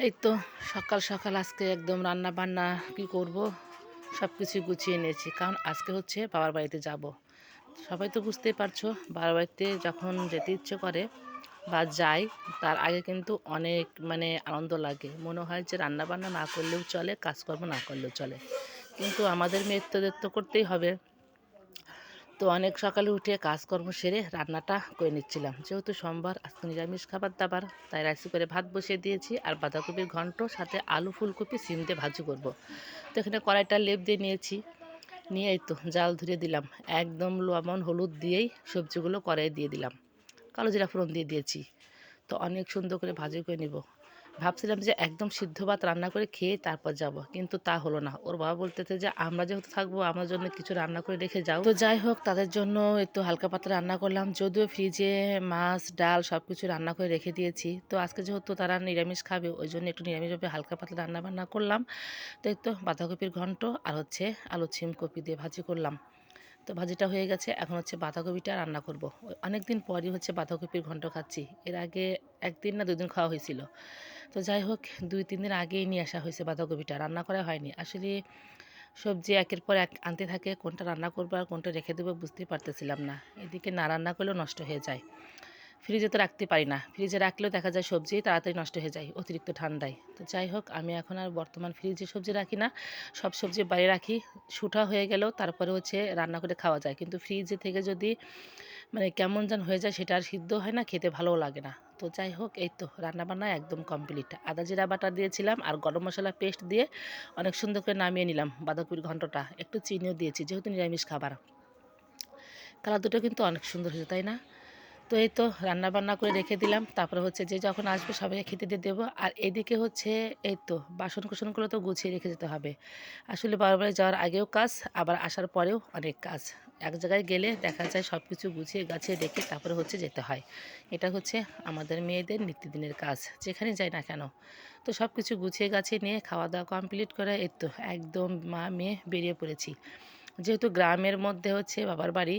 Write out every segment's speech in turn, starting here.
এই তো সকাল সকাল আজকে একদম রান্না বান্না কি করব সব কিছু গুছিয়ে নিয়েছি, কারণ আজকে হচ্ছে বাবার বাড়িতে যাব। সবাই তো বুঝতেই পারছো, বাবার বাড়িতে যখন যেতে ইচ্ছে করে বা যাই, তার আগে কিন্তু অনেক আনন্দ লাগে। মনে হয় যে রান্না বান্না না করলেও চলে, কাজকর্ম না করলেও চলে, কিন্তু আমাদের মেয়েদের তো করতেই হবে। তো অনেক সকালে উঠে কাজকর্ম সেরে রান্নাটা করে নিচ্ছিলাম, যেহেতু সোমবার আজকে নিরামিষ খাবার দাবার, তাই রাইসে করে ভাত বসিয়ে দিয়েছি। আর বাঁধাকপির ঘন্ট সাথে আলু ফুলকপি সিম দিয়ে ভাজি করব। তো এখানে কড়াইটা লেপ দিয়ে নিয়েছি, নিয়ে এই তো জাল ধরে দিলাম। একদম লবণ হলুদ দিয়েই সবজিগুলো কড়াইয়ে দিয়ে দিলাম, কালো জিরা ফোড়ন দিয়ে দিয়েছি। তো অনেক সুন্দর করে ভাজি করে নিব। ভাবছিলাম যে একদম সিদ্ধ ভাত রান্না করে খেয়ে তারপর যাব, কিন্তু তা হলো না। ওর বাবা বলতেছে যে আমরা যেহেতু থাকবো, আমার জন্য কিছু রান্না করে রেখে যাও। তো যাই হোক, তাদের জন্য একটু হালকা পাতলা রান্না করলাম, যদিও ফ্রিজে মাছ ডাল সব কিছু রান্না করে রেখে দিয়েছি। তো আজকে যেহেতু তারা নিরামিষ খাবে, ওই জন্য একটু নিরামিষভাবে হালকা পাতলা রান্না বান্না করলাম। তো এই তো বাঁধাকপির ঘন্ট আর হচ্ছে আলু ছিম কপি দিয়ে ভাজি করলাম। তো ভাজিটা হয়ে গেছে, এখন হচ্ছে বাঁধাকপিটা রান্না করব। অনেক দিন পরই হচ্ছে বাঁধাকপির ঘন্ট খাচ্ছি। এর আগে একদিন না দুদিন খাওয়া হয়েছিল। তো যাই হোক, 2-3 দিন আগেই নিয়ে আসা হয়েছে বাঁধাকপিটা, রান্না করা হয়নি। আসলে সবজি একের পর এক আনতে থাকে, কোনটা রান্না করবো আর কোনটা রেখে দেবো বুঝতেই পারতেছিলাম না। এদিকে না রান্না করলেও নষ্ট হয়ে যায়, ফ্রিজে তো রাখতে পারি না। ফ্রিজে রাখলেও দেখা যায় সবজি তাড়াতাড়ি নষ্ট হয়ে যায় অতিরিক্ত ঠান্ডায়। তো যাই হোক, আমি এখন আর বর্তমান ফ্রিজে সবজি রাখি না, সব সবজি বাইরে রাখি। শুটা হয়ে গেলেও তারপরে হচ্ছে রান্না করে খাওয়া যায়, কিন্তু ফ্রিজে থেকে যদি কেমন যেন হয়ে যায়, সেটা আর সিদ্ধ হয় না, খেতে ভালোও লাগে না। তো যাই হোক, এই তো রান্নাবান্না একদম কমপ্লিট। আদা জিরা বাটা দিয়েছিলাম আর গরম মশলা পেস্ট দিয়ে অনেক সুন্দর করে নামিয়ে নিলাম বাঁধাকপির ঘন্টটা। একটু চিনিও দিয়েছি, যেহেতু নিরামিষ খাবার। কালার দুটো কিন্তু অনেক সুন্দর হয়েছে, তাই না? তো এই তো রান্না বান্না করে রেখে দিলাম, তারপরে হচ্ছে যে যখন আসবে সবাইকে খেতে দিয়ে দেবো। আর এদিকে হচ্ছে এই তো বাসন কুসনগুলো তো গুছিয়ে রেখে যেতে হবে। আসলে বারবার যাওয়ার আগেও কাজ, আবার আসার পরেও অনেক কাজ। এক জায়গায় গেলে দেখা যায় সব কিছু গুছিয়ে গাছিয়ে রেখে তারপরে হচ্ছে যেতে হয়। এটা হচ্ছে আমাদের মেয়েদের নিত্যদিনের কাজ, যেখানে যাই না কেন। তো সব কিছু গুছিয়ে গাছিয়ে নিয়ে খাওয়া দাওয়া কমপ্লিট করে এই তো একদম মা মেয়ে বেরিয়ে পড়েছি। যেহেতু গ্রামের মধ্যে হচ্ছে বাবার বাড়ি,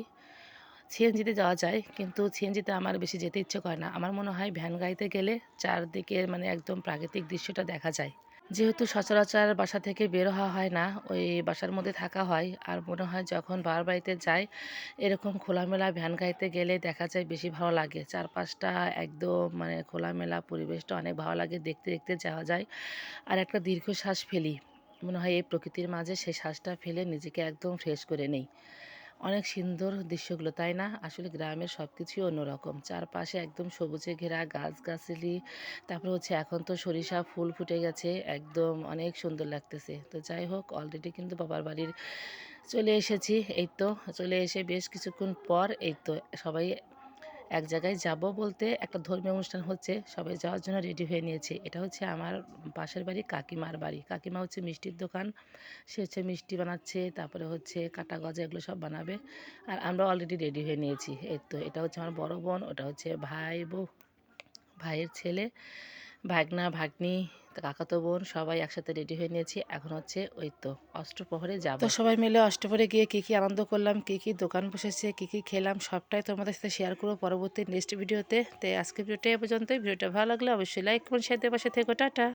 সিএনজিতে যাওয়া যায়, কিন্তু সিএনজিতে আমার বেশি যেতে ইচ্ছে করে না। আমার মনে হয় ভ্যান গাড়িতে গেলে চারদিকে একদম প্রাকৃতিক দৃশ্যটা দেখা যায়। যেহেতু সচরাচর বাসা থেকে বের হওয়া হয় না, ওই বাসার মধ্যে থাকা হয়। আর মনে হয় যখন বাবার বাড়িতে যাই, এরকম খোলামেলা ভ্যান গাড়িতে গেলে দেখা যায় বেশি ভালো লাগে। চারপাশটা একদম খোলামেলা পরিবেশটা অনেক ভালো লাগে, দেখতে দেখতে যাওয়া যায়। আর একটা দীর্ঘশ্বাস ফেলি, মনে হয় এই প্রকৃতির মাঝে সেই শ্বাসটা ফেলে নিজেকে একদম ফ্রেশ করে নেই। অনেক সুন্দর দৃশ্যগুলো, তাই না? আসলে গ্রামের সব কিছুই অন্যরকম, চারপাশে একদম সবুজে ঘেরা গাছগাছালি। তারপরে হচ্ছে এখন তো সরিষা ফুল ফুটে গেছে, একদম অনেক সুন্দর লাগতেছে। তো যাই হোক, অলরেডি কিন্তু বাবার বাড়ির চলে এসেছি। এই তো চলে এসে বেশ কিছুক্ষণ পর এই তো সবাই এক জায়গায় যাব বলতে, একটা ধর্মীয় অনুষ্ঠান হচ্ছে, সবাই যাওয়ার জন্য রেডি হয়ে নিয়েছে। এটা হচ্ছে আমার পাশের বাড়ি কাকিমার বাড়ি। কাকিমা হচ্ছে মিষ্টির দোকান, সে হচ্ছে মিষ্টি বানাচ্ছে, তারপরে হচ্ছে কাটা গজা এগুলো সব বানাবে। আর আমরা অলরেডি রেডি হয়ে নিয়েছি। এই তো এটা হচ্ছে আমার বড় বোন, ওটা হচ্ছে ভাই বউ, ভাইয়ের ছেলে, ভাগনা ভাগ্নি, কাকাতো বোন, সবাই একসাথে রেডি হয়ে নিয়েছি। এখন হচ্ছে ওই তো অষ্টপ্রহরে যাব। তো সবাই মিলে অষ্টপ্রহরে গিয়ে কী কী আনন্দ করলাম, কী কী দোকান বসেছে, কী কী খেলাম, সবটাই তোমাদের সাথে শেয়ার করবো পরবর্তী নেক্সট ভিডিওতে। তো আজকে ভিডিওটা এ পর্যন্তই। ভিডিওটা ভালো লাগলে অবশ্যই লাইক করুন, সাথে পাশে থেকো। টাটা।